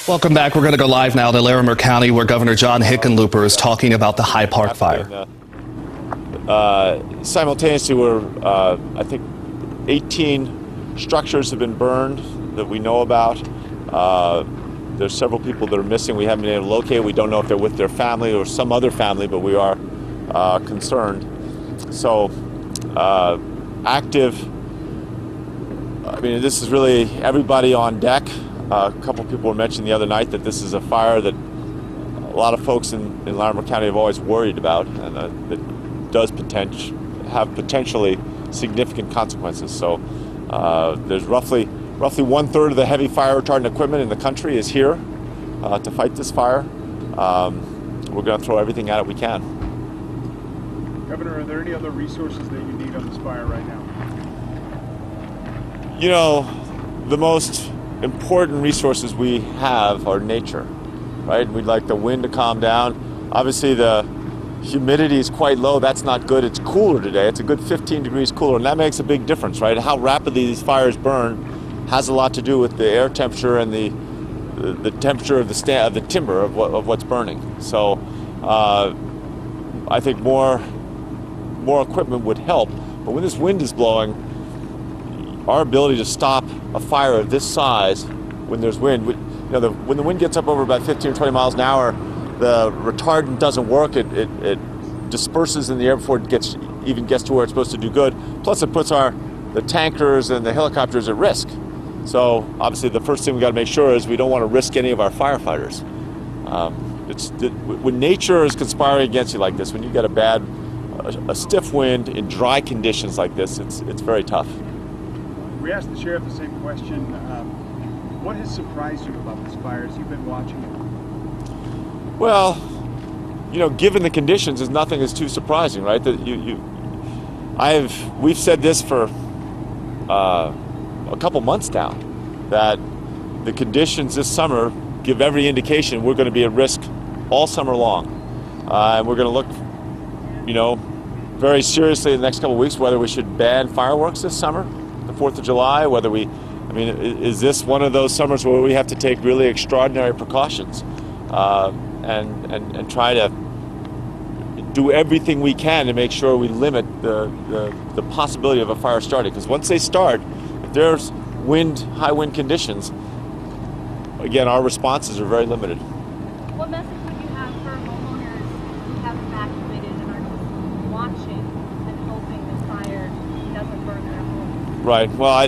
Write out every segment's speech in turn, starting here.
Welcome back. We're going to go live now to Larimer County, where Governor John Hickenlooper is talking about the High Park fire. Simultaneously, I think 18 structures have been burned that we know about. There's several people that are missing. We haven't been able to locate. We don't know if they're with their family or some other family, but we are concerned. So, active. I mean, this is really everybody on deck. A couple people were mentioning the other night that this is a fire that a lot of folks in Larimer County have always worried about, and that does have potentially significant consequences. So there's roughly 1/3 of the heavy fire retardant equipment in the country is here to fight this fire. We're going to throw everything at it we can. Governor, are there any other resources that you need on this fire right now? You know, the most important resources we have are nature, right? We'd like the wind to calm down. Obviously, the humidity is quite low. That's not good. It's cooler today. It's a good 15 degrees cooler, and that makes a big difference, right? How rapidly these fires burn has a lot to do with the air temperature and the temperature of the timber of what's burning. So I think more equipment would help. But when this wind is blowing, our ability to stop a fire of this size when there's wind, when the wind gets up over about 15 or 20 miles an hour, the retardant doesn't work. It disperses in the air before it even gets to where it's supposed to do good. Plus, it puts the tankers and the helicopters at risk. So, obviously, the first thing we got to make sure is we don't want to risk any of our firefighters. When nature is conspiring against you like this, when you get a stiff wind in dry conditions like this, it's very tough. We asked the sheriff the same question. What has surprised you about this fire as you've been watching it? Well, given the conditions, nothing is too surprising, right? That we've said this for a couple months now, that the conditions this summer give every indication we're going to be at risk all summer long, and we're going to look, very seriously in the next couple of weeks whether we should ban fireworks this summer. 4th of July, is this one of those summers where we have to take really extraordinary precautions and try to do everything we can to make sure we limit the possibility of a fire starting? Because once they start, if there's high wind conditions, again, our responses are very limited. What message would you have for homeowners who have evacuated and are just watching and hoping the fire doesn't burn their home? Right. Well, I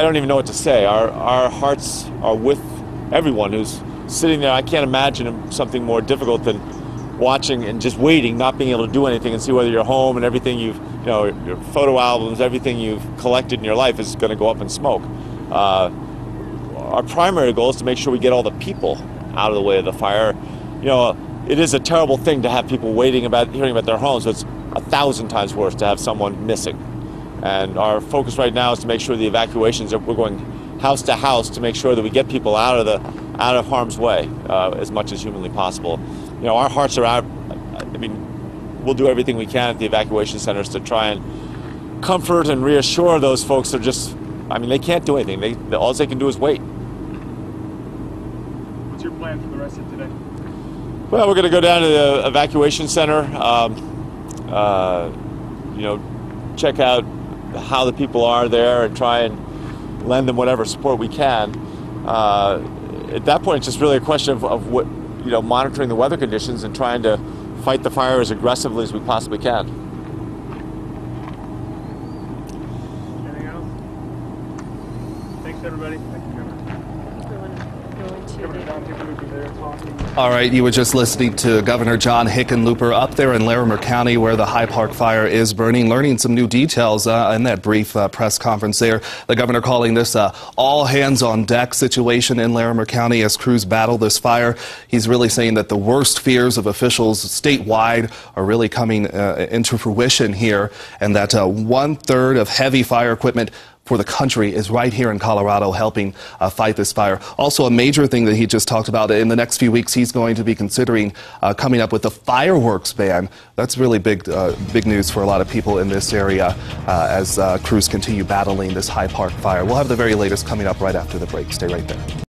don't even know what to say. Our hearts are with everyone who's sitting there. I can't imagine something more difficult than watching and just waiting, not being able to do anything, and see whether your home and everything your photo albums, everything you've collected in your life is going to go up in smoke. Our primary goal is to make sure we get all the people out of the way of the fire. It is a terrible thing to have people hearing about their homes. So it's 1,000 times worse to have someone missing. And our focus right now is to make sure the evacuations we're going house to house to make sure that we get people out of harm's way as much as humanly possible. Our hearts are out. We'll do everything we can at the evacuation centers to try and comfort and reassure those folks. They can't do anything. All they can do is wait. What's your plan for the rest of today? Well, we're going to go down to the evacuation center. Check out how the people are there and try and lend them whatever support we can. At that point, it's just really a question of what, monitoring the weather conditions and trying to fight the fire as aggressively as we possibly can. Anything else? Thanks, everybody. Thank you, Governor. Governor John Hickenlooper there talking. All right, you were just listening to Governor John Hickenlooper up there in Larimer County, where the High Park fire is burning, learning some new details in that brief press conference there. The governor calling this all hands on deck situation in Larimer County as crews battle this fire. He's really saying that the worst fears of officials statewide are really coming into fruition here, and that 1/3 of heavy fire equipment for the country is right here in Colorado helping fight this fire. Also, a major thing that he just talked about, in the next few weeks, he's going to be considering coming up with a fireworks ban. That's really big news for a lot of people in this area as crews continue battling this High Park fire. We'll have the very latest coming up right after the break. Stay right there.